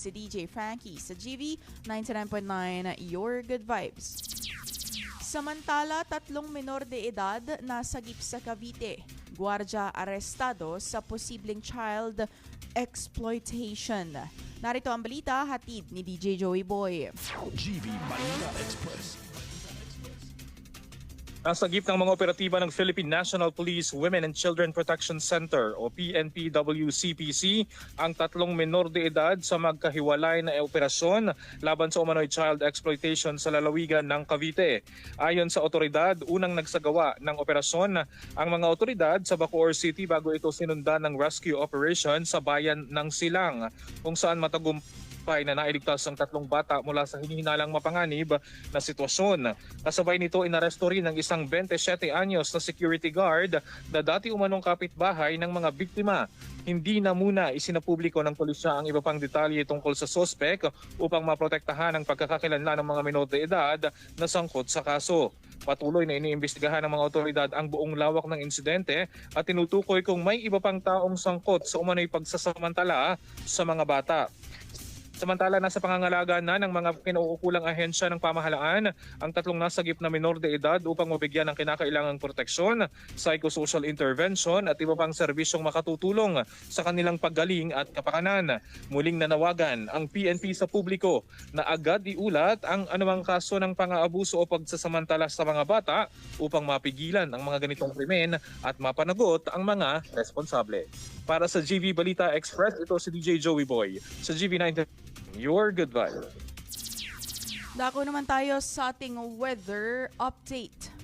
si DJ Frankie sa GV 99.9 Your Good Vibes. Samantala, 3 menor de edad na sagip sa Cavite. Guardia arestado sa posibleng child exploitation. Narito ang balita, hatid ni DJ Joey Boy. GV Balita Express. Nasagip ng mga operatiba ng Philippine National Police Women and Children Protection Center o PNP-WCPC ang 3 menor de edad sa magkahiwalay na operasyon laban sa umano'y child exploitation sa lalawigan ng Cavite. Ayon sa otoridad, unang nagsagawa ng operasyon ang mga otoridad sa Bacoor City bago ito sinundan ng rescue operation sa bayan ng Silang, kung saan matagumpay na nailigtas ang 3 bata mula sa hinihinalang mapanganib na sitwasyon. Kasabay nito, inaresto rin ang isang 27 anyos na security guard na dati umanong kapitbahay ng mga biktima. Hindi na muna isinapubliko ng pulisya ang iba pang detalye tungkol sa sospek upang maprotektahan ang pagkakakilanlan ng mga menor de edad na sangkot sa kaso. Patuloy na iniimbestigahan ng mga otoridad ang buong lawak ng insidente at tinutukoy kung may iba pang taong sangkot sa umano'y pagsasamantala sa mga bata. Samantala, nasa pangangalaga na ng mga kinauukulang ahensya ng pamahalaan ang 3 nasagip na menor de edad upang mabigyan ng kinakailangang proteksyon, psychosocial intervention at iba pang serbisyong makatutulong sa kanilang paggaling at kapakanan. Muling nanawagan ang PNP sa publiko na agad iulat ang anumang kaso ng pang-aabuso o pagsasamantala sa mga bata upang mapigilan ang mga ganitong krimen at mapanagot ang mga responsable. Para sa GV Balita Express, ito si DJ Joey Boy sa GV 9. Your Good Vibe. Dako naman tayo sa ating weather update.